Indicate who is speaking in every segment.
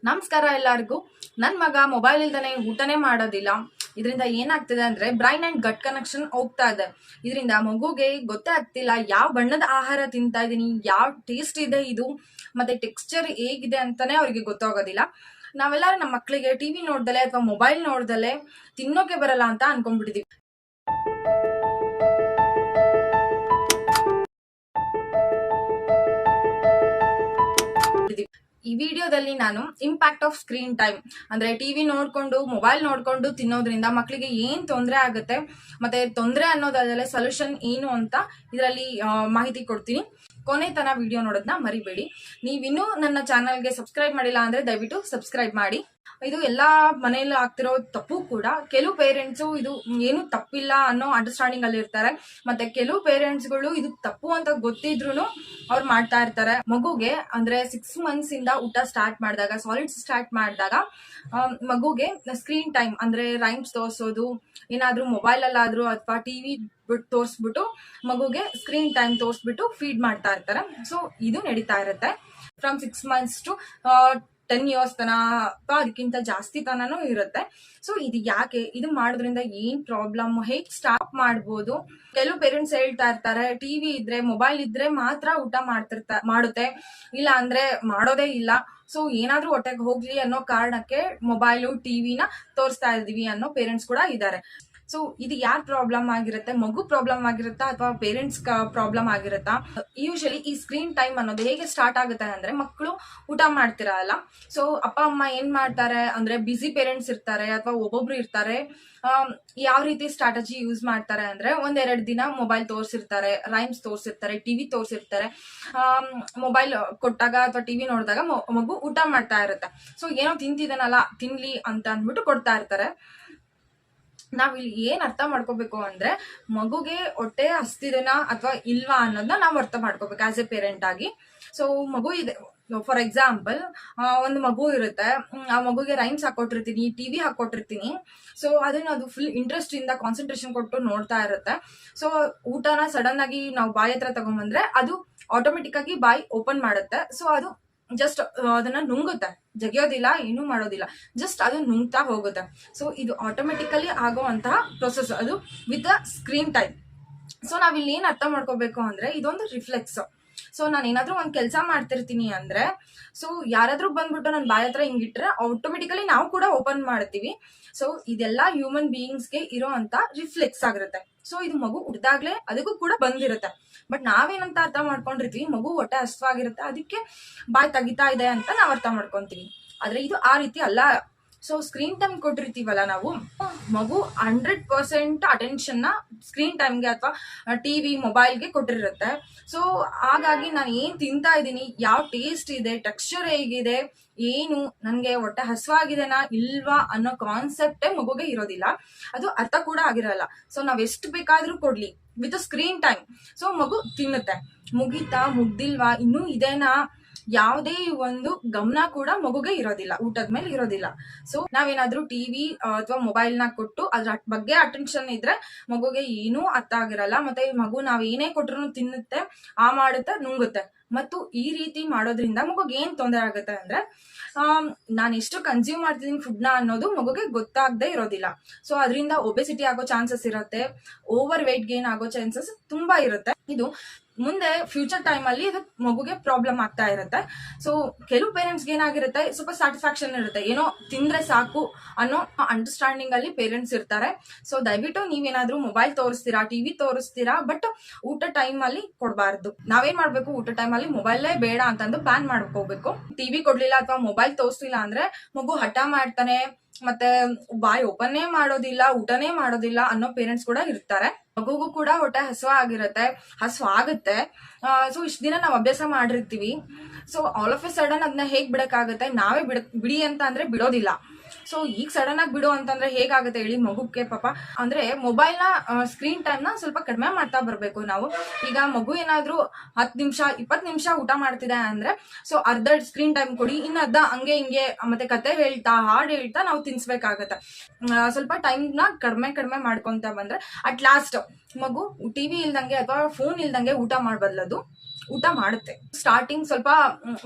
Speaker 1: ನಮಸ್ಕಾರ ಎಲ್ಲರಿಗೂ. ನನ್ನ ಮಗ ಮೊಬೈಲ್ ಇಲ್ದಾನೆ ಊಟನೇ ಮಾಡೋದಿಲ್ಲ. ಇದರಿಂದ ಏನಾಗ್ತಿದೆ ಅಂದ್ರೆ ಬ್ರೈನ್ ಅಂಡ್ ಗಟ್ ಕನೆಕ್ಷನ್ ಹೋಗ್ತಾ ಇದೆ. ಇದರಿಂದ ಮಗುಗೆ ಗೊತ್ತೇ ಆಗ್ತಿಲ್ಲ ಯಾವ ಬಣ್ಣದ ಆಹಾರ ತಿಂತಾ ಇದೀನಿ, ಯಾವ ಟೇಸ್ಟ್ ಇದೆ ಇದು, ಮತ್ತೆ ಟೆಕ್ಸ್ಚರ್ ಹೇಗಿದೆ ಅಂತಾನೆ ಅವ್ರಿಗೆ ಗೊತ್ತಾಗೋದಿಲ್ಲ. ನಾವೆಲ್ಲರೂ ನಮ್ಮ ಮಕ್ಕಳಿಗೆ ಟಿವಿ ನೋಡ್ದಲೆ ಅಥವಾ ಮೊಬೈಲ್ ನೋಡ್ದಲೆ ತಿನ್ನೋಕೆ ಬರಲ್ಲ ಅಂತ ಅನ್ಕೊಂಡ್ಬಿಟ್ಟಿದೀವಿ. ಈ ವಿಡಿಯೋದಲ್ಲಿ ನಾನು ಇಂಪ್ಯಾಕ್ಟ್ ಆಫ್ ಸ್ಕ್ರೀನ್ ಟೈಮ್ ಅಂದ್ರೆ ಟಿವಿ ನೋಡ್ಕೊಂಡು ಮೊಬೈಲ್ ನೋಡ್ಕೊಂಡು ತಿನ್ನೋದ್ರಿಂದ ಮಕ್ಕಳಿಗೆ ಏನ್ ತೊಂದರೆ ಆಗುತ್ತೆ, ಮತ್ತೆ ತೊಂದರೆ ಅನ್ನೋದಾದ್ರೆ ಸೊಲ್ಯೂಷನ್ ಏನು ಅಂತ ಇದರಲ್ಲಿ ಮಾಹಿತಿ ಕೊಡ್ತೀನಿ. ಕೊನೆ ತನ ವಿಡಿಯೋ ನೋಡೋದನ್ನ ಮರಿಬೇಡಿ. ನೀವಿನ್ನೂ ನನ್ನ ಚಾನಲ್ಗೆ ಸಬ್ಸ್ಕ್ರೈಬ್ ಮಾಡಿಲ್ಲ ಅಂದ್ರೆ ದಯವಿಟ್ಟು ಸಬ್ಸ್ಕ್ರೈಬ್ ಮಾಡಿ. ಇದು ಎಲ್ಲಾ ಮನೆಯಲ್ಲೂ ಆಗ್ತಿರೋ ತಪ್ಪು ಕೂಡ. ಕೆಲವು ಪೇರೆಂಟ್ಸು ಇದು ಏನು ತಪ್ಪಿಲ್ಲ ಅನ್ನೋ ಅಂಡರ್ಸ್ಟ್ಯಾಂಡಿಂಗ್ ಅಲ್ಲಿ ಇರ್ತಾರೆ, ಮತ್ತೆ ಕೆಲವು ಪೇರೆಂಟ್ಸ್ಗಳು ಇದು ತಪ್ಪು ಅಂತ ಗೊತ್ತಿದ್ರು ಅವ್ರು ಮಾಡ್ತಾ ಇರ್ತಾರೆ. ಮಗುಗೆ ಅಂದ್ರೆ 6 months ಇಂದ ಊಟ ಸ್ಟಾರ್ಟ್ ಮಾಡಿದಾಗ, ಸಾಲಿಡ್ಸ್ ಸ್ಟಾರ್ಟ್ ಮಾಡಿದಾಗ ಮಗುಗೆ ಸ್ಕ್ರೀನ್ ಟೈಮ್ ಅಂದ್ರೆ ರೈಮ್ಸ್ ತೋರಿಸೋದು, ಏನಾದ್ರೂ ಮೊಬೈಲ್ ಅಲ್ಲಾದ್ರೂ ಅಥವಾ ಟಿವಿ ತೋರಿಸ್ಬಿಟ್ಟು ಮಗುಗೆ ಸ್ಕ್ರೀನ್ ಟೈಮ್ ತೋರಿಸ್ಬಿಟ್ಟು ಫೀಡ್ ಮಾಡ್ತಾ ಇರ್ತಾರೆ. ಸೊ ಇದು ನಡೀತಾ ಇರುತ್ತೆ ಫ್ರಮ್ 6 months to 10 years ತನ ಅಥವಾ ಅದಕ್ಕಿಂತ ಜಾಸ್ತಿ ತನೂ ಇರುತ್ತೆ. ಸೊ ಇದು ಯಾಕೆ, ಇದು ಮಾಡೋದ್ರಿಂದ ಏನ್ ಪ್ರಾಬ್ಲಮ್, ಹೇಗ್ ಸ್ಟಾಪ್ ಮಾಡ್ಬೋದು? ಕೆಲವು ಪೇರೆಂಟ್ಸ್ ಹೇಳ್ತಾ ಇರ್ತಾರೆ ಟಿವಿ ಇದ್ರೆ ಮೊಬೈಲ್ ಇದ್ರೆ ಮಾತ್ರ ಊಟ ಮಾಡುತ್ತೆ, ಇಲ್ಲ ಅಂದ್ರೆ ಮಾಡೋದೇ ಇಲ್ಲ. ಸೊ ಏನಾದ್ರೂ ಹೊಟ್ಟೆಗೆ ಹೋಗ್ಲಿ ಅನ್ನೋ ಕಾರಣಕ್ಕೆ ಮೊಬೈಲು ಟಿವಿನ ತೋರಿಸ್ತಾ ಇದೀವಿ ಅನ್ನೋ ಪೇರೆಂಟ್ಸ್ ಕೂಡ ಇದ್ದಾರೆ. ಸೊ ಇದು ಯಾರ್ ಪ್ರಾಬ್ಲಮ್ ಆಗಿರುತ್ತೆ? ಮಗು ಪ್ರಾಬ್ಲಮ್ ಆಗಿರುತ್ತಾ ಅಥವಾ ಪೇರೆಂಟ್ಸ್ ಪ್ರಾಬ್ಲಮ್ ಆಗಿರುತ್ತಾ? ಯೂಶಲಿ ಈ ಸ್ಕ್ರೀನ್ ಟೈಮ್ ಅನ್ನೋದು ಹೇಗೆ ಸ್ಟಾರ್ಟ್ ಆಗುತ್ತೆ ಅಂದ್ರೆ, ಮಕ್ಕಳು ಊಟ ಮಾಡ್ತಿರಲ್ಲ. ಸೊ ಅಪ್ಪ ಅಮ್ಮ ಏನ್ ಮಾಡ್ತಾರೆ ಅಂದ್ರೆ, ಬಿಸಿ ಪೇರೆಂಟ್ಸ್ ಇರ್ತಾರೆ ಅಥವಾ ಒಬ್ಬೊಬ್ರು ಇರ್ತಾರೆ. ಯಾವ ರೀತಿ ಸ್ಟ್ರಾಟಜಿ ಯೂಸ್ ಮಾಡ್ತಾರೆ ಅಂದ್ರೆ, 1-2 ದಿನ ಮೊಬೈಲ್ ತೋರಿಸಿರ್ತಾರೆ, ರೈಮ್ಸ್ ತೋರಿಸಿರ್ತಾರೆ, ಟಿವಿ ತೋರಿಸಿರ್ತಾರೆ. ಮೊಬೈಲ್ ಕೊಟ್ಟಾಗ ಅಥವಾ ಟಿವಿ ನೋಡಿದಾಗ ಮಗು ಊಟ ಮಾಡ್ತಾ ಇರುತ್ತೆ. ಸೊ ಏನೋ ತಿಂತಿದನಲ್ಲ, ತಿನ್ಲಿ ಅಂತ ಅಂದ್ಬಿಟ್ಟು ಕೊಡ್ತಾ ಇರ್ತಾರೆ. ನಾವಿಲ್ಲಿ ಏನ್ ಅರ್ಥ ಮಾಡ್ಕೋಬೇಕು ಅಂದ್ರೆ, ಮಗುಗೆ ಹೊಟ್ಟೆ ಹಸ್ತಿದೆನಾ ಅಥವಾ ಇಲ್ವಾ ಅನ್ನೋದನ್ನ ನಾವು ಅರ್ಥ ಮಾಡ್ಕೋಬೇಕು ಆಸ್ ಎ ಪೇರೆಂಟ್ ಆಗಿ. ಸೊ ಮಗು ಇದೆ, ಫಾರ್ ಎಕ್ಸಾಂಪಲ್ ಒಂದು ಮಗು ಇರುತ್ತೆ, ಆ ಮಗುಗೆ ರೈಮ್ಸ್ ಹಾಕೊಟ್ಟಿರ್ತೀನಿ, ಟಿವಿ ಹಾಕೊಟ್ಟಿರ್ತೀನಿ. ಸೊ ಅದನ್ನ ಅದು ಫುಲ್ ಇಂಟ್ರೆಸ್ಟ್ ಇಂದ ಕಾನ್ಸಂಟ್ರೇಷನ್ ಕೊಟ್ಟು ನೋಡ್ತಾ ಇರುತ್ತೆ. ಸೊ ಊಟನ ಸಡನ್ ಆಗಿ ನಾವು ಬಾಯಿ ಹತ್ರ ತಗೊಂಡ್ಬಂದ್ರೆ ಅದು ಆಟೋಮೆಟಿಕ್ ಆಗಿ ಬಾಯಿ ಓಪನ್ ಮಾಡುತ್ತೆ. ಸೊ ಅದು ಜಸ್ಟ್ ಅದನ್ನ ನುಂಗುತ್ತೆ, ಜಗಿಯೋದಿಲ್ಲ, ಏನೂ ಮಾಡೋದಿಲ್ಲ, ಜಸ್ಟ್ ಅದು ನುಂಗ್ತಾ ಹೋಗುತ್ತೆ. ಸೊ ಇದು ಆಟೋಮೆಟಿಕಲಿ ಆಗುವಂತಹ ಪ್ರೊಸೆಸ್, ಅದು ವಿತ್ ಸ್ಕ್ರೀನ್ ಟೈಮ್. ಸೊ ನಾವಿಲ್ಲಿ ಏನ್ ಅರ್ಥ ಮಾಡ್ಕೋಬೇಕು ಅಂದ್ರೆ, ಇದೊಂದು ರಿಫ್ಲೆಕ್ಸ್. ಸೊ ನಾನು ಏನಾದ್ರೂ ಒಂದ್ ಕೆಲಸ ಮಾಡ್ತಿರ್ತೀನಿ ಅಂದ್ರೆ, ಸೊ ಯಾರಾದ್ರೂ ಬಂದ್ಬಿಟ್ಟು ನನ್ನ ಬಾಯಿ ಹತ್ರ ಹಿಂಗಿಟ್ರೆ ಆಟೋಮೆಟಿಕಲಿ ನಾವು ಕೂಡ ಓಪನ್ ಮಾಡ್ತೀವಿ. ಸೊ ಇದೆಲ್ಲ ಹ್ಯೂಮನ್ ಬೀಯಿಂಗ್ಸ್ಗೆ ಇರೋ ಅಂತ ರಿಫ್ಲೆಕ್ಸ್ ಆಗಿರುತ್ತೆ. ಸೊ ಇದು ಮಗು ಹುಡ್ದಾಗ್ಲೇ ಅದಕ್ಕೂ ಕೂಡ ಬಂದಿರುತ್ತೆ. ಬಟ್ ನಾವೇನಂತ ಅರ್ಥ ಮಾಡ್ಕೊಂಡಿರ್ತೀವಿ, ಮಗು ಹೊಟ್ಟೆ ಹಸ್ವಾಗಿರುತ್ತೆ ಅದಕ್ಕೆ ಬಾಯಿ ತೆಗಿತಾ ಇದೆ ಅಂತ ನಾವ್ ಅರ್ಥ ಮಾಡ್ಕೊಂತೀವಿ. ಆದ್ರೆ ಇದು ಆ ರೀತಿ ಅಲ್ಲ. ಸೊ ಸ್ಕ್ರೀನ್ ಟೈಮ್ ಕೊಟ್ಟಿರ್ತೀವಲ್ಲ ನಾವು, ಮಗು 100% ಅಟೆನ್ಷನ್ ನ ಸ್ಕ್ರೀನ್ ಟೈಮ್ಗೆ ಅಥವಾ ಟಿವಿ ಮೊಬೈಲ್ಗೆ ಕೊಟ್ಟಿರುತ್ತೆ. ಸೊ ಹಾಗಾಗಿ ನಾನು ಏನ್ ತಿಂತಾ ಇದ್ದೀನಿ, ಯಾವ ಟೇಸ್ಟ್ ಇದೆ, ಟೆಕ್ಸ್ಚರ್ ಹೇಗಿದೆ, ಏನು ನನ್ಗೆ ಹೊಟ್ಟೆ ಹಸ್ವಾಗಿದೆನಾ ಇಲ್ವಾ ಅನ್ನೋ ಕಾನ್ಸೆಪ್ಟೇ ಮಗುಗೆ ಇರೋದಿಲ್ಲ, ಅದು ಅರ್ಥ ಕೂಡ ಆಗಿರಲ್ಲ. ಸೊ ನಾವ್ ಎಷ್ಟು ಬೇಕಾದ್ರೂ ಕೊಡ್ಲಿ ವಿತ್ ಸ್ಕ್ರೀನ್ ಟೈಮ್, ಸೊ ಮಗು ತಿನ್ನುತ್ತೆ. ಮುಗಿತಾ ಮುಗ್ದಿಲ್ವಾ, ಇನ್ನೂ ಇದೇನಾ, ಯಾವುದೇ ಒಂದು ಗಮನ ಕೂಡ ಮಗುಗೆ ಇರೋದಿಲ್ಲ, ಊಟದ ಮೇಲೆ ಇರೋದಿಲ್ಲ. ಸೊ ನಾವೇನಾದ್ರೂ ಟಿವಿ ಅಥವಾ ಮೊಬೈಲ್ ನ ಕೊಟ್ಟು ಅದ್ರ ಬಗ್ಗೆ ಅಟೆನ್ಷನ್ ಇದ್ರೆ ಮಗುಗೆ ಏನೂ ಅರ್ಥ ಆಗಿರಲ್ಲ. ಮತ್ತೆ ಮಗು ನಾವ್ ಏನೇ ಕೊಟ್ರು ತಿನ್ನುತ್ತೆ, ಮಾಡುತ್ತೆ, ನುಂಗುತ್ತೆ. ಮತ್ತು ಈ ರೀತಿ ಮಾಡೋದ್ರಿಂದ ಮಗುಗೆ ಏನ್ ತೊಂದರೆ ಆಗುತ್ತೆ ಅಂದ್ರೆ, ನಾನು ಎಷ್ಟು ಕನ್ಸ್ಯೂಮ್ ಮಾಡ್ತಿದ್ದೀನಿ ಫುಡ್ ನ ಅನ್ನೋದು ಮಗುಗೆ ಗೊತ್ತಾಗದೆ ಇರೋದಿಲ್ಲ. ಸೊ ಅದರಿಂದ ಒಬೆಸಿಟಿ ಆಗೋ ಚಾನ್ಸಸ್ ಇರುತ್ತೆ, ಓವರ್ ವೇಟ್ ಗೇನ್ ಆಗೋ ಚಾನ್ಸಸ್ ತುಂಬಾ ಇರುತ್ತೆ. ಇದು ಮುಂದೆ ಫ್ಯೂಚರ್ ಟೈಮ್ ಅಲ್ಲಿ ಇದು ಮಗುಗೆ ಪ್ರಾಬ್ಲಮ್ ಆಗ್ತಾ ಇರುತ್ತೆ. ಸೊ ಕೆಲವು ಪೇರೆಂಟ್ಸ್ಗೆ ಏನಾಗಿರುತ್ತೆ, ಸ್ವಲ್ಪ ಸ್ಯಾಟಿಸ್ಫ್ಯಾಕ್ಷನ್ ಇರುತ್ತೆ, ಏನೋ ತಿಂದ್ರೆ ಸಾಕು ಅನ್ನೋ ಅಂಡರ್ಸ್ಟ್ಯಾಂಡಿಂಗ್ ಅಲ್ಲಿ ಪೇರೆಂಟ್ಸ್ ಇರ್ತಾರೆ. ಸೊ ದಯವಿಟ್ಟು ನೀವೇನಾದ್ರೂ ಮೊಬೈಲ್ ತೋರಿಸ್ತೀರಾ, ಟಿವಿ ತೋರಿಸ್ತೀರಾ, ಬಟ್ ಊಟ ಟೈಮ್ ಅಲ್ಲಿ ಕೊಡಬಾರ್ದು. ನಾವೇನ್ ಮಾಡ್ಬೇಕು, ಊಟ ಟೈಮ್ ಅಲ್ಲಿ ಮೊಬೈಲೇ ಬೇಡ ಅಂತಂದು ಬ್ಯಾನ್ ಮಾಡ್ಕೋಬೇಕು. ಟಿವಿ ಕೊಡ್ಲಿಲ್ಲ ಅಥವಾ ಮೊಬೈಲ್ ತೋರಿಸ್ಲಿಲ್ಲ ಅಂದ್ರೆ ಮಗು ಹಠ ಮಾಡ್ತಾನೆ, ಮತ್ತೆ ಬಾಯಿ ಓಪನ್ನೇ ಮಾಡೋದಿಲ್ಲ, ಊಟನೇ ಮಾಡೋದಿಲ್ಲ ಅನ್ನೋ ಪೇರೆಂಟ್ಸ್ ಕೂಡ ಇರ್ತಾರೆ. ಮಗುಗೂ ಕೂಡ ಹೊಟ್ಟೆ ಹಸು ಆಗುತ್ತೆ. ಸೊ ಇಷ್ಟ ದಿನ ನಾವು ಅಭ್ಯಾಸ ಮಾಡಿರ್ತೀವಿ. So all of A sudden ಅದನ್ನ ಹೇಗ್ ಬಿಡಕ್ಕಾಗತ್ತೆ? ನಾವೇ ಬಿಡಿ ಅಂತ ಅಂದ್ರೆ ಬಿಡೋದಿಲ್ಲ. ಸೊ ಈಗ ಸಡನ್ ಆಗಿ ಬಿಡು ಅಂತಂದ್ರೆ ಹೇಗಾಗುತ್ತೆ ಹೇಳಿ ಮಗುಕ್ಕೆ? ಪಾಪ ಅಂದ್ರೆ ಮೊಬೈಲ್ ನ ಸ್ಕ್ರೀನ್ ಟೈಮ್ ನ ಸ್ವಲ್ಪ ಕಡಿಮೆ ಮಾಡ್ತಾ ಬರ್ಬೇಕು ನಾವು. ಈಗ ಮಗು ಏನಾದ್ರೂ 10 ನಿಮಿಷ 20 ನಿಮಿಷ ಊಟ ಮಾಡ್ತಿದೆ ಅಂದ್ರೆ, ಸೊ ಅರ್ಧ ಸ್ಕ್ರೀನ್ ಟೈಮ್ ಕೊಡಿ, ಇನ್ನು ಅರ್ಧ ಹಂಗೆ ಹಿಂಗೆ ಮತ್ತೆ ಕತೆ ಹೇಳ್ತಾ ಹಾಡು ಹೇಳ್ತಾ ನಾವು ತಿನ್ಸ್ಬೇಕಾಗತ್ತೆ. ಸ್ವಲ್ಪ ಟೈಮ್ ನ ಕಡಿಮೆ ಮಾಡ್ಕೊಂತ ಬಂದ್ರೆ ಅಟ್ ಲಾಸ್ಟ್ ಮಗು ಟಿವಿ ಇಲ್ದಂಗೆ ಅಥವಾ ಫೋನ್ ಇಲ್ದಂಗೆ ಊಟ ಮಾಡ್ಬದಲದು ಊಟ ಮಾಡುತ್ತೆ. ಸ್ಟಾರ್ಟಿಂಗ್ ಸ್ವಲ್ಪ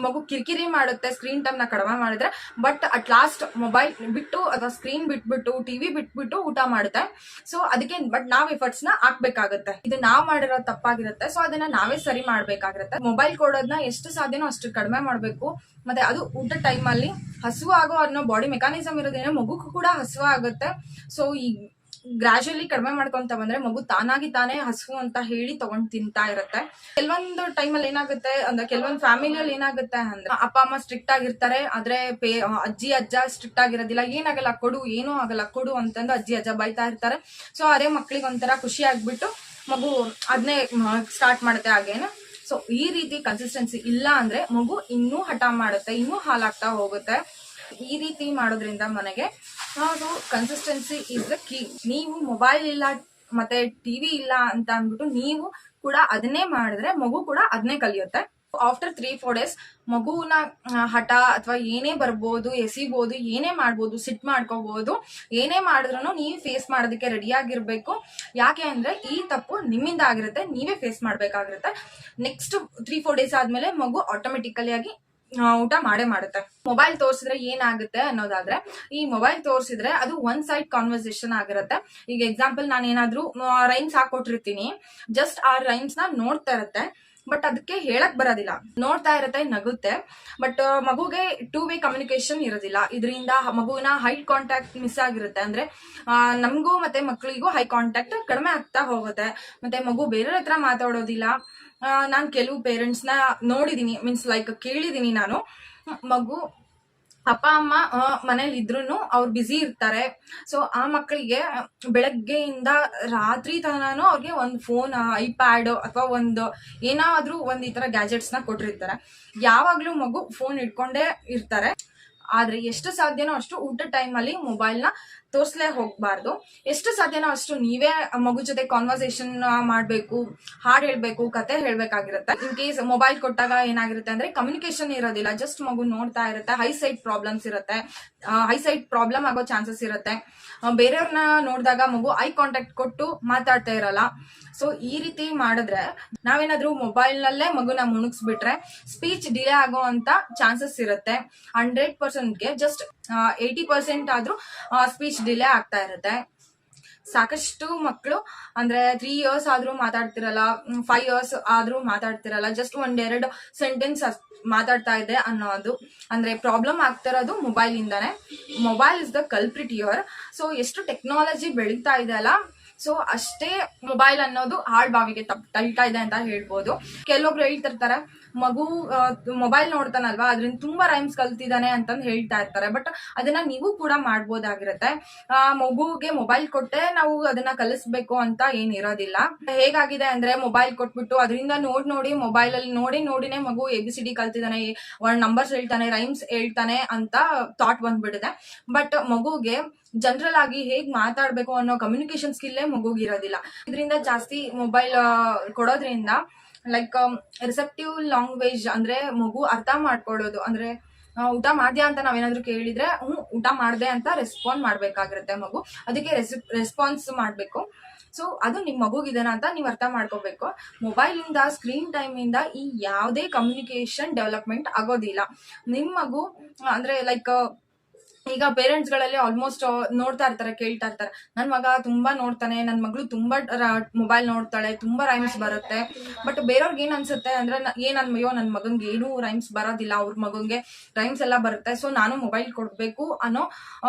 Speaker 1: ಮಗು ಕಿರಿಕಿರಿ ಮಾಡುತ್ತೆ ಸ್ಕ್ರೀನ್ ಟೈಮ್ ನ ಕಡಿಮೆ ಮಾಡಿದ್ರೆ, ಬಟ್ ಅಟ್ ಲಾಸ್ಟ್ ಮೊಬೈಲ್ ಬಿಟ್ಟು ಅಥವಾ ಸ್ಕ್ರೀನ್ ಬಿಟ್ಬಿಟ್ಟು ಟಿವಿ ಬಿಟ್ಬಿಟ್ಟು ಊಟ ಮಾಡುತ್ತೆ. ಸೊ ಅದಕ್ಕೆ ಬಟ್ ನಾವ್ ಎಫರ್ಟ್ಸ್ ನ ಹಾಕ್ಬೇಕಾಗುತ್ತೆ. ಇದು ನಾವ್ ಮಾಡಿರೋ ತಪ್ಪಾಗಿರುತ್ತೆ. ಸೊ ಅದನ್ನ ನಾವೇ ಸರಿ ಮಾಡ್ಬೇಕಾಗಿರುತ್ತೆ. ಮೊಬೈಲ್ ಕೊಡೋದನ್ನ ಎಷ್ಟು ಸಾಧ್ಯನೋ ಅಷ್ಟು ಕಡಿಮೆ ಮಾಡ್ಬೇಕು. ಮತ್ತೆ ಅದು ಊಟ ಟೈಮ್ ಅಲ್ಲಿ ಹಸುವು ಆಗೋ ಅನ್ನೋ ಬಾಡಿ ಮೆಕಾನಿಸಮ್ ಇರೋದೇನೆ ಮಗುಗೂ ಕೂಡ ಹಸುವು ಆಗುತ್ತೆ. ಸೊ ಈ ಗ್ರಾಜುಯಲಿ ಕಡಿಮೆ ಮಾಡ್ಕೊಂತ ಬಂದ್ರೆ ಮಗು ತಾನಾಗಿ ತಾನೇ ಹಸು ಅಂತ ಹೇಳಿ ತಗೊಂಡ್ ತಿಂತಾ ಇರುತ್ತೆ. ಕೆಲವೊಂದು ಟೈಮಲ್ಲಿ ಏನಾಗುತ್ತೆ ಅಂದ್ರೆ ಕೆಲವೊಂದು ಫ್ಯಾಮಿಲಿಯಲ್ಲಿ ಏನಾಗುತ್ತೆ ಅಂದ್ರೆ ಅಪ್ಪ ಅಮ್ಮ ಸ್ಟ್ರಿಕ್ಟ್ ಆಗಿರ್ತಾರೆ, ಆದ್ರೆ ಅಜ್ಜಿ ಅಜ್ಜ ಸ್ಟ್ರಿಕ್ಟ್ ಆಗಿರೋದಿಲ್ಲ. ಏನಾಗಲ್ಲ ಕೊಡು, ಏನೂ ಆಗಲ್ಲ ಕೊಡು ಅಂತಂದು ಅಜ್ಜಿ ಅಜ್ಜ ಬೈತಾ ಇರ್ತಾರೆ. ಸೊ ಅದೇ ಮಕ್ಳಿಗೆ ಒಂಥರ ಖುಷಿ ಆಗ್ಬಿಟ್ಟು ಮಗು ಅದನ್ನೇ ಸ್ಟಾರ್ಟ್ ಮಾಡುತ್ತೆ ಹಾಗೇನೆ. ಸೊ ಈ ರೀತಿ ಕನ್ಸಿಸ್ಟೆನ್ಸಿ ಇಲ್ಲ ಅಂದ್ರೆ ಮಗು ಇನ್ನೂ ಹಠ ಮಾಡುತ್ತೆ, ಇನ್ನೂ ಹಾಲಾಗ್ತಾ ಹೋಗುತ್ತೆ. ಈ ರೀತಿ ಮಾಡೋದ್ರಿಂದ ಮನೆಗೆ ಕನ್ಸಿಸ್ಟೆನ್ಸಿ ಇಸ್ ದ ಕೀ. ನೀವು ಮೊಬೈಲ್ ಇಲ್ಲ ಮತ್ತೆ ಟಿವಿ ಇಲ್ಲ ಅಂತ ಅಂದ್ಬಿಟ್ಟು ನೀವು ಕೂಡ ಅದನ್ನೇ ಮಾಡಿದ್ರೆ ಮಗು ಕೂಡ ಅದನ್ನೇ ಕಲಿಯುತ್ತೆ. ಆಫ್ಟರ್ 3-4 days ಮಗುನ ಹಠ ಅಥವಾ ಏನೇ ಬರ್ಬೋದು, ಎಸಿಬಹುದು, ಏನೇ ಮಾಡ್ಬೋದು, ಸಿಟ್ ಮಾಡ್ಕೋಬಹುದು, ಏನೇ ಮಾಡಿದ್ರು ನೀವು ಫೇಸ್ ಮಾಡೋದಕ್ಕೆ ರೆಡಿ ಆಗಿರ್ಬೇಕು. ಯಾಕೆ ಅಂದ್ರೆ ಈ ತಪ್ಪು ನಿಮ್ಮಿಂದ ಆಗಿರುತ್ತೆ, ನೀವೇ ಫೇಸ್ ಮಾಡ್ಬೇಕಾಗಿರುತ್ತೆ. ನೆಕ್ಸ್ಟ್ 3-4 days ಆದ್ಮೇಲೆ ಮಗು ಆಟೋಮೆಟಿಕಲಿ ಆಗಿ ಊಟ ಮಾಡೇ ಮಾಡುತ್ತೆ. ಮೊಬೈಲ್ ತೋರಿಸಿದ್ರೆ ಏನಾಗುತ್ತೆ ಅನ್ನೋದಾದ್ರೆ, ಈ ಮೊಬೈಲ್ ತೋರಿಸಿದ್ರೆ ಅದು ಒನ್ ಸೈಡ್ ಕಾನ್ವರ್ಸೇಷನ್ ಆಗಿರುತ್ತೆ. ಈಗ ಎಕ್ಸಾಂಪಲ್ ನಾನು ಏನಾದ್ರೂ ರೈಮ್ಸ್ ಹಾಕೊಟ್ಟಿರ್ತೀನಿ, ಜಸ್ಟ್ ಆ ರೈಮ್ಸ್ ನ ನೋಡ್ತಾ ಇರುತ್ತೆ, ಬಟ್ ಅದಕ್ಕೆ ಹೇಳಕ್ ಬರೋದಿಲ್ಲ. ನೋಡ್ತಾ ಇರುತ್ತೆ, ನಗುತ್ತೆ, ಬಟ್ ಮಗುಗೆ 2-way ಕಮ್ಯುನಿಕೇಶನ್ ಇರೋದಿಲ್ಲ. ಇದರಿಂದ ಮಗುವಿನ ಹೈ ಕಾಂಟ್ಯಾಕ್ಟ್ ಮಿಸ್ ಆಗಿರುತ್ತೆ. ಅಂದ್ರೆ ನಮಗೂ ಮತ್ತೆ ಮಕ್ಕಳಿಗೂ ಹೈ ಕಾಂಟ್ಯಾಕ್ಟ್ ಕಡಿಮೆ ಆಗ್ತಾ ಹೋಗುತ್ತೆ. ಮತ್ತೆ ಮಗು ಬೇರೆಯವ್ರ ಹತ್ರ ಮಾತಾಡೋದಿಲ್ಲ. ನಾನು ಕೆಲವು ಪೇರೆಂಟ್ಸ್ ನ ನೋಡಿದೀನಿ, ಮೀನ್ಸ್ ಲೈಕ್ ಕೇಳಿದೀನಿ ನಾನು. ಮಗು ಅಪ್ಪ ಅಮ್ಮ ಮನೇಲಿ ಇದ್ರು ಅವ್ರು ಬ್ಯುಸಿ ಇರ್ತಾರೆ. ಸೊ ಆ ಮಕ್ಕಳಿಗೆ ಬೆಳಗ್ಗೆಯಿಂದ ರಾತ್ರಿ ತನೂ ಅವ್ರಿಗೆ ಒಂದು ಫೋನ್, ಐಪ್ಯಾಡ್ ಅಥವಾ ಒಂದು ಏನಾದ್ರೂ ಒಂದ್ ಈ ತರ ಗ್ಯಾಜೆಟ್ಸ್ ನ ಕೊಟ್ಟಿರ್ತಾರೆ. ಯಾವಾಗ್ಲೂ ಮಗು ಫೋನ್ ಇಟ್ಕೊಂಡೇ ಇರ್ತಾರೆ. ಆದ್ರೆ ಎಷ್ಟು ಸಾಧ್ಯನೋ ಅಷ್ಟು ಊಟ ಟೈಮ್ ಅಲ್ಲಿ ಮೊಬೈಲ್ ನ ತೋರ್ಸ್ಲೇ ಹೋಗ್ಬಾರ್ದು. ಎಷ್ಟು ಸಾಧ್ಯನೋ ಅಷ್ಟು ನೀವೇ ಮಗು ಜೊತೆ ಕಾನ್ವರ್ಸೇಷನ್ ಮಾಡ್ಬೇಕು, ಹಾಡ್ ಹೇಳ್ಬೇಕು, ಕತೆ ಹೇಳ್ಬೇಕಾಗಿರುತ್ತೆ. ಇನ್ ಕೇಸ್ ಮೊಬೈಲ್ ಕೊಟ್ಟಾಗ ಏನಾಗಿರುತ್ತೆ ಅಂದ್ರೆ ಕಮ್ಯುನಿಕೇಶನ್ ಇರೋದಿಲ್ಲ, ಜಸ್ಟ್ ಮಗು ನೋಡ್ತಾ ಇರುತ್ತೆ. ಹೈ ಸೈಟ್ ಪ್ರಾಬ್ಲಮ್ಸ್ ಇರುತ್ತೆ, ಹೈ ಸೈಟ್ ಪ್ರಾಬ್ಲಮ್ ಆಗೋ ಚಾನ್ಸಸ್ ಇರುತ್ತೆ. ಬೇರೆಯವ್ರನ್ನ ನೋಡಿದಾಗ ಮಗು ಐ ಕಾಂಟ್ಯಾಕ್ಟ್ ಕೊಟ್ಟು ಮಾತಾಡ್ತಾ ಇರಲ್ಲ. ಸೊ ಈ ರೀತಿ ಮಾಡಿದ್ರೆ ನಾವೇನಾದ್ರೂ ಮೊಬೈಲ್ ನಲ್ಲೇ ಮಗುನ ಮುಣುಗಿಸ್ಬಿಟ್ರೆ ಸ್ಪೀಚ್ ಡಿಲೇ ಆಗೋ ಅಂತ ಚಾನ್ಸಸ್ ಇರುತ್ತೆ. 100%ಗೆ ಜಸ್ಟ್ 80% ಆದ್ರೂ ಸ್ಪೀಚ್ ಡಿಲೇ ಆಗ್ತಾ ಇರುತ್ತೆ. ಸಾಕಷ್ಟು ಮಕ್ಕಳು ಅಂದ್ರೆ 3 years ಆದ್ರೂ ಮಾತಾಡ್ತಿರಲ್ಲ, 5 years ಆದ್ರೂ ಮಾತಾಡ್ತಿರಲ್ಲ, ಜಸ್ಟ್ 1-2 ಸೆಂಟೆನ್ಸ್ ಮಾತಾಡ್ತಾ ಇದೆ ಅನ್ನೋದು ಅಂದ್ರೆ ಪ್ರಾಬ್ಲಮ್ ಆಗ್ತಿರೋದು ಮೊಬೈಲ್ ಇಂದಾನೆ. Mobile is the culprit here. So ಎಷ್ಟು ಟೆಕ್ನಾಲಜಿ ಬೆಳೀತಾ ಇದೆ ಅಲ್ಲ, ಸೊ ಅಷ್ಟೇ ಮೊಬೈಲ್ ಅನ್ನೋದು ಹಾಳ್ಬಾವಿಗೆ ತಳ್ತಾ ಇದೆ ಅಂತ ಹೇಳ್ಬೋದು. ಕೆಲವೊಬ್ರು ಹೇಳ್ತಿರ್ತಾರೆ ಮಗು ಮೊಬೈಲ್ ನೋಡ್ತಾನಲ್ವಾ ಅದ್ರಿಂದ ತುಂಬಾ ರೈಮ್ಸ್ ಕಲ್ತಿದ್ದಾನೆ ಅಂತಂದು ಹೇಳ್ತಾ ಇರ್ತಾರೆ. ಬಟ್ ಅದನ್ನ ನೀವು ಕೂಡ ಮಾಡ್ಬೋದಾಗಿರುತ್ತೆ. ಮಗುಗೆ ಮೊಬೈಲ್ ಕೊಟ್ಟೆ ನಾವು ಅದನ್ನ ಕಲಿಸ್ಬೇಕು ಅಂತ ಏನಿರೋದಿಲ್ಲ. ಹೇಗಾಗಿದೆ ಅಂದ್ರೆ ಮೊಬೈಲ್ ಕೊಟ್ಬಿಟ್ಟು ಅದರಿಂದ ನೋಡಿ ಮೊಬೈಲ್ ಅಲ್ಲಿ ನೋಡಿನೇ ಮಗು ABCD ಕಲ್ತಿದ್ದಾನೆ, ಒಂದ್ ನಂಬರ್ಸ್ ಹೇಳ್ತಾನೆ, ರೈಮ್ಸ್ ಹೇಳ್ತಾನೆ ಅಂತ ಥಾಟ್ ಬಂದ್ಬಿಟ್ಟಿದೆ. ಬಟ್ ಮಗುಗೆ ಜನರಲ್ ಆಗಿ ಹೇಗ್ ಮಾತಾಡ್ಬೇಕು ಅನ್ನೋ ಕಮ್ಯುನಿಕೇಶನ್ ಸ್ಕಿಲ್ಲೇ ಮಗುಗಿರೋದಿಲ್ಲ. ಇದರಿಂದ ಜಾಸ್ತಿ ಮೊಬೈಲ್ ಕೊಡೋದ್ರಿಂದ ಲೈಕ್ ರಿಸೆಪ್ಟಿವ್ ಲ್ಯಾಂಗ್ವೇಜ್ ಅಂದ್ರೆ ಮಗು ಅರ್ಥ ಮಾಡ್ಕೊಳ್ಳೋದು. ಅಂದ್ರೆ ಊಟ ಮಾಡ್ದ್ಯಾ ಅಂತ ನಾವೇನಾದ್ರೂ ಕೇಳಿದ್ರೆ ಊಟ ಮಾಡ್ದೆ ಅಂತ ರೆಸ್ಪಾಂಡ್ ಮಾಡ್ಬೇಕಾಗಿರುತ್ತೆ ಮಗು. ಅದಕ್ಕೆ ರೆಸ್ಪಾನ್ಸ್ ಮಾಡ್ಬೇಕು. ಸೊ ಅದು ನಿಮ್ ಮಗುಗಿದೇನ ಅಂತ ನೀವು ಅರ್ಥ ಮಾಡ್ಕೋಬೇಕು. ಮೊಬೈಲ್ ಇಂದ ಸ್ಕ್ರೀನ್ ಟೈಮ್ ಇಂದ ಈ ಯಾವುದೇ ಕಮ್ಯುನಿಕೇಶನ್ ಡೆವಲಪ್ಮೆಂಟ್ ಆಗೋದಿಲ್ಲ. ನಿಮ್ ಮಗು ಅಂದ್ರೆ ಲೈಕ್ ಈಗ ಪೇರೆಂಟ್ಸ್ ಗಳಲ್ಲಿ ಆಲ್ಮೋಸ್ಟ್ ನೋಡ್ತಾ ಇರ್ತಾರೆ, ಕೇಳ್ತಾ ಇರ್ತಾರೆ, ನನ್ ಮಗ ತುಂಬಾ ನೋಡ್ತಾನೆ, ನನ್ ಮಗಳು ತುಂಬಾ ಮೊಬೈಲ್ ನೋಡ್ತಾಳೆ, ತುಂಬಾ ರೈಮ್ಸ್ ಬರುತ್ತೆ. ಬಟ್ ಬೇರೆಯವ್ರಿಗೆ ಏನ್ ಅನ್ಸುತ್ತೆ ಅಂದ್ರೆ ಅಯ್ಯೋ ನನ್ ಮಗನ್ಗೆ ಏನು ರೈಮ್ಸ್ ಬರೋದಿಲ್ಲ, ಅವ್ರ ಮಗನ್ಗೆ ರೈಮ್ಸ್ ಎಲ್ಲ ಬರುತ್ತೆ, ಸೊ ನಾನು ಮೊಬೈಲ್ ಕೊಡ್ಬೇಕು ಅನ್ನೋ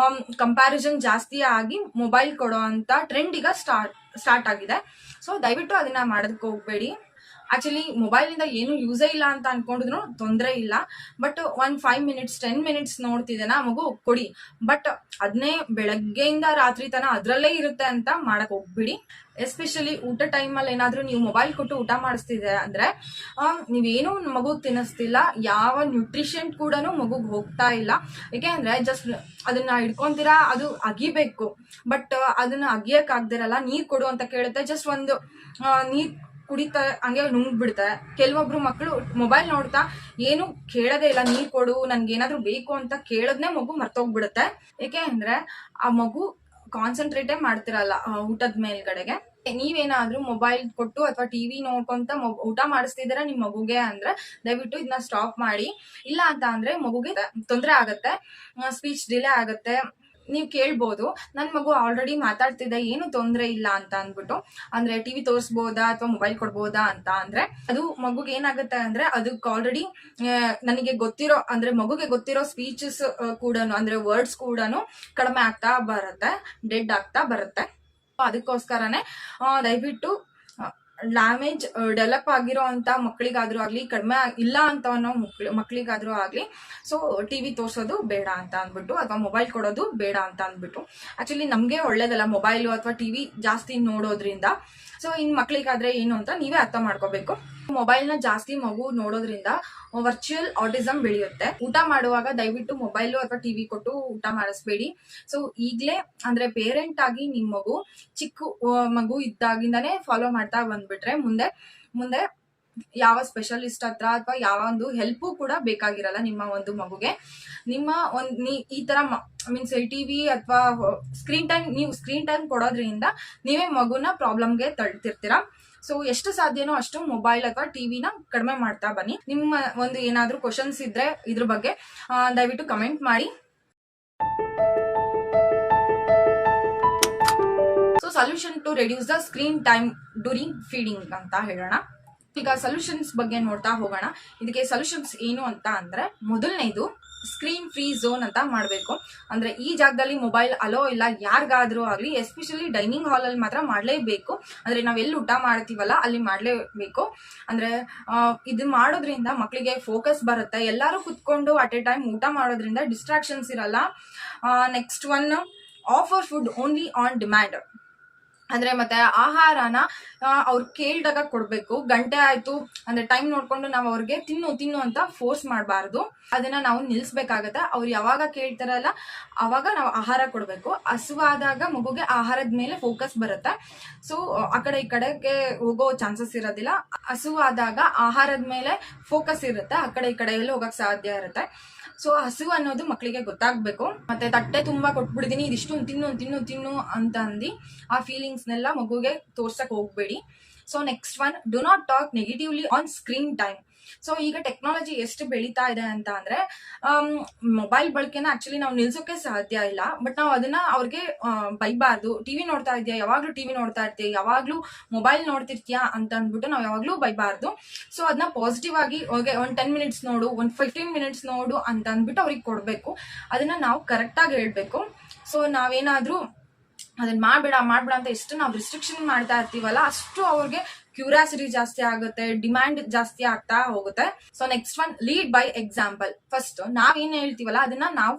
Speaker 1: ಕಂಪ್ಯಾರಿಸನ್ ಜಾಸ್ತಿ ಆಗಿ ಮೊಬೈಲ್ ಕೊಡೋ ಅಂತ ಟ್ರೆಂಡ್ ಈಗ ಸ್ಟಾರ್ಟ್ ಆಗಿದೆ. ಸೊ ದಯವಿಟ್ಟು ಅದನ್ನ ಮಾಡೋದಕ್ಕೆ ಹೋಗ್ಬೇಡಿ. ಆಕ್ಚುಲಿ ಮೊಬೈಲ್ ಇಂದ ಏನು ಯೂಸೇ ಇಲ್ಲ ಅಂತ ಅನ್ಕೊಂಡಿದ್ರು ತೊಂದರೆ ಇಲ್ಲ. ಬಟ್ 5 minutes 10 minutes ನೋಡ್ತಿದ್ದೇನಾ ಮಗು ಕೊಡಿ, ಬಟ್ ಅದನ್ನೇ ಬೆಳಗ್ಗೆಯಿಂದ ರಾತ್ರಿ ತನ ಅದ್ರಲ್ಲೇ ಇರುತ್ತೆ ಅಂತ ಮಾಡಕ್ ಹೋಗ್ಬಿಡಿ. ಎಸ್ಪೆಷಲಿ ಊಟ ಟೈಮ್ ಅಲ್ಲಿ ಏನಾದ್ರೂ ನೀವು ಮೊಬೈಲ್ ಕೊಟ್ಟು ಊಟ ಮಾಡಿಸ್ತಿದೆ ಅಂದ್ರೆ ನೀವೇನು ಮಗುಗ್ ತಿನ್ನಿಸ್ತಿಲ್ಲ, ಯಾವ ನ್ಯೂಟ್ರಿಷನ್ ಕೂಡ ಮಗುಗ್ ಹೋಗ್ತಾ ಇಲ್ಲ. ಯಾಕೆಂದ್ರೆ ಜಸ್ಟ್ ಅದನ್ನ ಹಿಡ್ಕೊಂತೀರಾ, ಅದು ಅಗಿಬೇಕು, ಬಟ್ ಅದನ್ನ ಅಗಿಯಕ್ ಆಗ್ದಿರಲ್ಲ. ನೀರ್ ಕೊಡು ಅಂತ ಕೇಳುತ್ತೆ, ಜಸ್ಟ್ ಒಂದು ನೀರ್ ಕುಡಿತಾ ಹಂಗೆ ನುಂಗ್ಬಿಡ್ತಾರೆ. ಕೆಲವೊಬ್ರು ಮಕ್ಕಳು ಮೊಬೈಲ್ ನೋಡ್ತಾ ಏನು ಕೇಳೋದೇ ಇಲ್ಲ, ನೀರ್ ಕೊಡು, ನನ್ಗೆ ಏನಾದ್ರು ಬೇಕು ಅಂತ ಕೇಳೋದ್ನೇ ಮಗು ಮರ್ತೋಗ್ಬಿಡುತ್ತೆ. ಏಕೆ ಅಂದ್ರೆ ಆ ಮಗು ಕಾನ್ಸಂಟ್ರೇಟೇ ಮಾಡ್ತಿರಲ್ಲ ಊಟದ ಮೇಲ್ಗಡೆಗೆ. ನೀವೇನಾದ್ರೂ ಮೊಬೈಲ್ ಕೊಟ್ಟು ಅಥವಾ ಟಿವಿ ನೋಡ್ಕೊಂತ ಊಟ ಮಾಡಿಸ್ತಿದ್ದೀರಾ ನಿಮ್ ಮಗುಗೆ ಅಂದ್ರೆ ದಯವಿಟ್ಟು ಇದನ್ನ ಸ್ಟಾಪ್ ಮಾಡಿ. ಇಲ್ಲ ಅಂತ ಅಂದ್ರೆ ಮಗುಗೆ ತೊಂದರೆ ಆಗತ್ತೆ, ಸ್ಪೀಚ್ ಡಿಲೇ ಆಗತ್ತೆ. ನೀವ್ ಕೇಳ್ಬೋದು, ನನ್ ಮಗು ಆಲ್ರೆಡಿ ಮಾತಾಡ್ತಿದ್ದೆ, ಏನು ತೊಂದ್ರೆ ಇಲ್ಲ ಅಂತ ಅಂದ್ಬಿಟ್ಟು, ಅಂದ್ರೆ ಟಿವಿ ತೋರಿಸ್ಬೋದಾ ಅಥವಾ ಮೊಬೈಲ್ ಕೊಡ್ಬೋದಾ ಅಂತ ಅಂದ್ರೆ ಅದು ಮಗುಗೆ ಏನಾಗುತ್ತೆ ಅಂದ್ರೆ ಅದಕ್ಕೆ ಆಲ್ರೆಡಿ ನನಗೆ ಗೊತ್ತಿರೋ ಅಂದ್ರೆ ಮಗುಗೆ ಗೊತ್ತಿರೋ ಸ್ಪೀಚಸ್ ಕೂಡ ಅಂದ್ರೆ ವರ್ಡ್ಸ್ ಕೂಡ ಕಡಿಮೆ ಆಗ್ತಾ ಬರುತ್ತೆ, ಡೆಡ್ ಆಗ್ತಾ ಬರುತ್ತೆ. ಅದಕ್ಕೋಸ್ಕರನೇ ದಯವಿಟ್ಟು ಲ್ಯಾಂಗ್ವೇಜ್ ಡೆವಲಪ್ ಆಗಿರೋ ಅಂತ ಮಕ್ಕಳಿಗಾದ್ರೂ ಆಗ್ಲಿ, ಕಡಿಮೆ ಇಲ್ಲ ಅಂತ ಅನ್ನೋ ಮಕ್ಕಳಿಗಾದ್ರೂ ಆಗ್ಲಿ ಸೊ ಟಿವಿ ತೋರ್ಸೋದು ಬೇಡ ಅಂತ ಅಂದ್ಬಿಟ್ಟು ಅಥವಾ ಮೊಬೈಲ್ ಕೊಡೋದು ಬೇಡ ಅಂತ ಅಂದ್ಬಿಟ್ಟು. ಆಕ್ಚುಲಿ ನಮ್ಗೆ ಒಳ್ಳೇದಲ್ಲ ಮೊಬೈಲು ಅಥವಾ ಟಿವಿ ಜಾಸ್ತಿ ನೋಡೋದ್ರಿಂದ. ಸೊ ಇನ್ ಮಕ್ಳಿಗಾದ್ರೆ ಏನು ಅಂತ ನೀವೇ ಅರ್ಥ ಮಾಡ್ಕೋಬೇಕು. ಮೊಬೈಲ್ ನ ಜಾಸ್ತಿ ಮಗು ನೋಡೋದ್ರಿಂದ ವರ್ಚುವಲ್ ಆಟಿಸಮ್ ಬೆಳೆಯುತ್ತೆ. ಊಟ ಮಾಡುವಾಗ ದಯವಿಟ್ಟು ಮೊಬೈಲು ಅಥವಾ ಟಿವಿ ಕೊಟ್ಟು ಊಟ ಮಾಡಿಸ್ಬೇಡಿ. ಸೊ ಈಗ್ಲೇ ಅಂದ್ರೆ ಪೇರೆಂಟ್ ಆಗಿ ನಿಮ್ ಮಗು ಚಿಕ್ಕ ಮಗು ಇದ್ದಾಗಿಂದಾನೇ ಫಾಲೋ ಮಾಡ್ತಾ ಬಂದ್ಬಿಟ್ರೆ ಮುಂದೆ ಯಾವ ಸ್ಪೆಷಲಿಸ್ಟ್ ಹತ್ರ ಅಥವಾ ಯಾವ ಒಂದು ಹೆಲ್ಪು ಕೂಡ ಬೇಕಾಗಿರಲ್ಲ ನಿಮ್ಮ ಒಂದು ಮಗುಗೆ. ನಿಮ್ಮ ಈ ತರ ಮೀನ್ಸ್ ಟಿವಿ ಅಥವಾ ಸ್ಕ್ರೀನ್ ಟೈಮ್ ಕೊಡೋದ್ರಿಂದ ನೀವೇ ಮಗುನ ಪ್ರಾಬ್ಲಮ್ಗೆ ತಳ್ತಿರ್ತೀರಾ. ಸೊ ಎಷ್ಟು ಸಾಧ್ಯನೋ ಅಷ್ಟು ಮೊಬೈಲ್ ಅಥವಾ ಟಿವಿನ ಕಡಿಮೆ ಮಾಡ್ತಾ ಬನ್ನಿ. ನಿಮ್ಮ ಒಂದು ಏನಾದ್ರೂ ಕ್ವಶನ್ಸ್ ಇದ್ರೆ ಇದ್ರ ಬಗ್ಗೆ ದಯವಿಟ್ಟು ಕಮೆಂಟ್ ಮಾಡಿ. So solution to reduce the screen time during feeding ಅಂತ ಹೇಳೋಣ. ಈಗ ಸೊಲ್ಯೂಷನ್ಸ್ ಬಗ್ಗೆ ನೋಡ್ತಾ ಹೋಗೋಣ. ಇದಕ್ಕೆ ಸೊಲ್ಯೂಷನ್ಸ್ ಏನು ಅಂತ ಅಂದ್ರೆ ಮೊದಲನೇದು ಸ್ಕ್ರೀನ್ ಫ್ರೀ ಝೋನ್ ಅಂತ ಮಾಡಬೇಕು. ಅಂದ್ರೆ ಈ ಜಾಗದಲ್ಲಿ ಮೊಬೈಲ್ ಅಲೋ ಇಲ್ಲ ಯಾರಿಗಾದ್ರೂ ಆಗ್ಲಿ, ಎಸ್ಪೆಷಲಿ ಡೈನಿಂಗ್ ಹಾಲ್ ಅಲ್ಲಿ ಮಾತ್ರ ಮಾಡ್ಲೇಬೇಕು. ಅಂದ್ರೆ ನಾವ್ ಎಲ್ಲಿ ಊಟ ಮಾಡ್ತೀವಲ್ಲ ಅಲ್ಲಿ ಮಾಡ್ಲೇಬೇಕು. ಅಂದ್ರೆ ಇದು ಮಾಡೋದ್ರಿಂದ ಮಕ್ಕಳಿಗೆ ಫೋಕಸ್ ಬರುತ್ತೆ. ಎಲ್ಲಾರು ಕುತ್ಕೊಂಡು ಅಟ್ ಎ ಟೈಮ್ ಊಟ ಮಾಡೋದ್ರಿಂದ ಡಿಸ್ಟ್ರಾಕ್ಷನ್ಸ್ ಇರಲ್ಲ. Next one, offer food only on demand. ಅಂದ್ರೆ ಮತ್ತೆ ಆಹಾರನ ಅವ್ರು ಕೇಳ್ದಾಗ ಕೊಡ್ಬೇಕು. ಗಂಟೆ ಆಯ್ತು ಅಂದ್ರೆ ಟೈಮ್ ನೋಡ್ಕೊಂಡು ನಾವು ಅವ್ರಿಗೆ ತಿನ್ನು ಅಂತ ಫೋರ್ಸ್ ಮಾಡಬಾರ್ದು. ಅದನ್ನ ನಾವು ನಿಲ್ಸ್ಬೇಕಾಗತ್ತೆ. ಅವ್ರು ಯಾವಾಗ ಕೇಳ್ತಾರಲ್ಲ ಅವಾಗ ನಾವು ಆಹಾರ ಕೊಡ್ಬೇಕು. ಹಸುವಾದಾಗ ಮಗುಗೆ ಆಹಾರದ ಮೇಲೆ ಫೋಕಸ್ ಬರುತ್ತೆ. ಸೊ ಆ ಕಡೆ ಈ ಕಡೆಗೆ ಹೋಗೋ ಚಾನ್ಸಸ್ ಇರೋದಿಲ್ಲ. ಹಸುವಾದಾಗ ಆಹಾರದ ಮೇಲೆ ಫೋಕಸ್ ಇರುತ್ತೆ, ಆ ಕಡೆ ಈ ಕಡೆ ಎಲ್ಲ ಹೋಗಕ್ ಸಾಧ್ಯ ಇರುತ್ತೆ. ಸೊ ಹಸಿವು ಅನ್ನೋದು ಮಕ್ಕಳಿಗೆ ಗೊತ್ತಾಗ್ಬೇಕು. ಮತ್ತೆ ತಟ್ಟೆ ತುಂಬಾ ಕೊಟ್ಬಿಡ್ತೀನಿ, ಇದಿಷ್ಟು ತಿನ್ನು ಅಂತ ಅಂದಿ ಆ ಫೀಲಿಂಗ್ಸ್ನೆಲ್ಲ ಮಗುಗೆ ತೋರ್ಸಕ್ ಹೋಗ್ಬೇಡಿ. So next one, do not talk negatively on screen time. So ಈಗ ಟೆಕ್ನಾಲಜಿ ಎಷ್ಟು ಬೆಳೀತಾ ಇದೆ ಅಂತ ಅಂದ್ರೆ ಮೊಬೈಲ್ ಬಳಕೆನ ಆಕ್ಚುಲಿ ನಾವು ನಿಲ್ಸೋಕೆ ಸಾಧ್ಯ ಇಲ್ಲ. ಬಟ್ ನಾವು ಅದನ್ನ ಅವ್ರಿಗೆ ಬೈಬಾರ್ದು. ಟಿವಿ ನೋಡ್ತಾ ಇದೆಯಾ, ಯಾವಾಗ್ಲೂ ಟಿವಿ ನೋಡ್ತಾ ಇರ್ತೀಯ, ಯಾವಾಗ್ಲೂ ಮೊಬೈಲ್ ನೋಡ್ತಿರ್ತೀಯಾ ಅಂತ ಅಂದ್ಬಿಟ್ಟು ನಾವು ಯಾವಾಗ್ಲೂ ಬೈಬಾರ್ದು. ಸೊ ಅದನ್ನ ಪಾಸಿಟಿವ್ ಆಗಿ ಅವ್ರಿಗೆ ಒಂದು 10 ಮಿನಿಟ್ಸ್ ನೋಡು, ಒಂದು 15 ಮಿನಿಟ್ಸ್ ನೋಡು ಅಂತ ಅಂದ್ಬಿಟ್ಟು ಅವ್ರಿಗೆ ಕೊಡ್ಬೇಕು. ಅದನ್ನ ನಾವು ಕರೆಕ್ಟ್ ಆಗಿ ಹೇಳ್ಬೇಕು. ಸೊ ನಾವೇನಾದ್ರೂ ಅದನ್ನ ಮಾಡ್ಬೇಡ ಅಂತ ಎಷ್ಟು ನಾವು ರಿಸ್ಟ್ರಿಕ್ಷನ್ ಮಾಡ್ತಾ ಇರ್ತೀವಲ್ಲ ಅಷ್ಟು ಅವ್ರಿಗೆ ಕ್ಯೂರಿಯಾಸಿಟಿ ಜಾಸ್ತಿ ಆಗುತ್ತೆ, ಡಿಮ್ಯಾಂಡ್ ಜಾಸ್ತಿ ಆಗ್ತಾ ಹೋಗುತ್ತೆ. So next one, lead by example. First ನಾವೇನ್ ಹೇಳ್ತೀವಲ್ಲ ಅದನ್ನ ನಾವು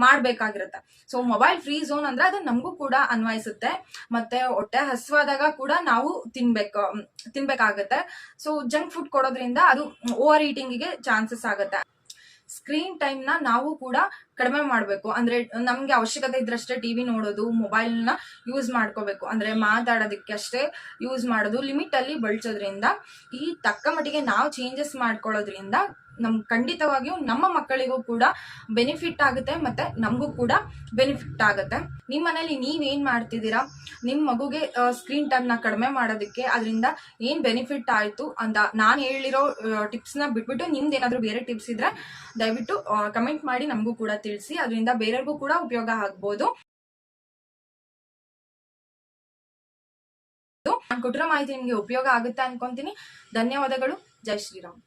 Speaker 1: ಮಾಡ್ಬೇಕಾಗಿರುತ್ತೆ. ಸೊ ಮೊಬೈಲ್ ಫ್ರೀ ಝೋನ್ ಅಂದ್ರೆ ಅದು ನಮಗೂ ಕೂಡ ಅನ್ವಯಿಸುತ್ತೆ. ಮತ್ತೆ ಹೊಟ್ಟೆ ಹಸುವಾದಾಗ ಕೂಡ ನಾವು ತಿನ್ಬೇಕಾಗತ್ತೆ. ಸೊ ಜಂಕ್ ಫುಡ್ ಕೊಡೋದ್ರಿಂದ ಅದು ಓವರ್ ಈಟಿಂಗ್ ಗೆ ಚಾನ್ಸಸ್ ಆಗುತ್ತೆ. ಸ್ಕ್ರೀನ್ ಟೈಮ್ ನ ನಾವು ಕೂಡ ಕಡಿಮೆ ಮಾಡ್ಬೇಕು. ಅಂದ್ರೆ ನಮ್ಗೆ ಅವಶ್ಯಕತೆ ಇದ್ರಷ್ಟೇ ಟಿವಿ ನೋಡೋದು, ಮೊಬೈಲ್ ನ ಯೂಸ್ ಮಾಡ್ಕೋಬೇಕು. ಅಂದ್ರೆ ಮಾತಾಡೋದಕ್ಕೆ ಅಷ್ಟೇ ಯೂಸ್ ಮಾಡೋದು, ಲಿಮಿಟ್ ಅಲ್ಲಿ ಬಳಸೋದ್ರಿಂದ ಈ ತಕ್ಕ ಮಟ್ಟಿಗೆ ನಾವು ಚೇಂಜಸ್ ಮಾಡ್ಕೊಳ್ಳೋದ್ರಿಂದ ಖಂಡಿತವಾಗಿಯೂ ನಮ್ಮ ಮಕ್ಕಳಿಗೂ ಕೂಡ ಬೆನಿಫಿಟ್ ಆಗುತ್ತೆ, ಮತ್ತೆ ನಮಗೂ ಕೂಡ ಬೆನಿಫಿಟ್ ಆಗುತ್ತೆ. ನಿಮ್ಮ ಮನೇಲಿ ನೀವೇನ್ ಮಾಡ್ತಿದ್ದೀರಾ, ನಿಮ್ ಮಗುಗೆ ಸ್ಕ್ರೀನ್ ಟೈಮ್ ನ ಕಡಿಮೆ ಮಾಡೋದಕ್ಕೆ ಅದರಿಂದ ಏನ್ ಬೆನಿಫಿಟ್ ಆಯ್ತು ಅಂತ ನಾನು ಹೇಳಿರೋ ಟಿಪ್ಸ್ ನ ಬಿಟ್ಬಿಟ್ಟು ನಿಮ್ದು ಏನಾದ್ರು ಬೇರೆ ಟಿಪ್ಸ್ ಇದ್ರೆ ದಯವಿಟ್ಟು ಕಮೆಂಟ್ ಮಾಡಿ ನಮಗೂ ಕೂಡ ತಿಳಿಸಿ. ಅದರಿಂದ ಬೇರೆಯವ್ರಿಗೂ ಕೂಡ ಉಪಯೋಗ ಆಗ್ಬೋದು. ನಾನು ಕೊಟ್ಟಿರೋ ಮಾಹಿತಿ ನಿಮ್ಗೆ ಉಪಯೋಗ ಆಗುತ್ತೆ ಅನ್ಕೊಂತೀನಿ. ಧನ್ಯವಾದಗಳು. ಜೈ ಶ್ರೀರಾಮ್.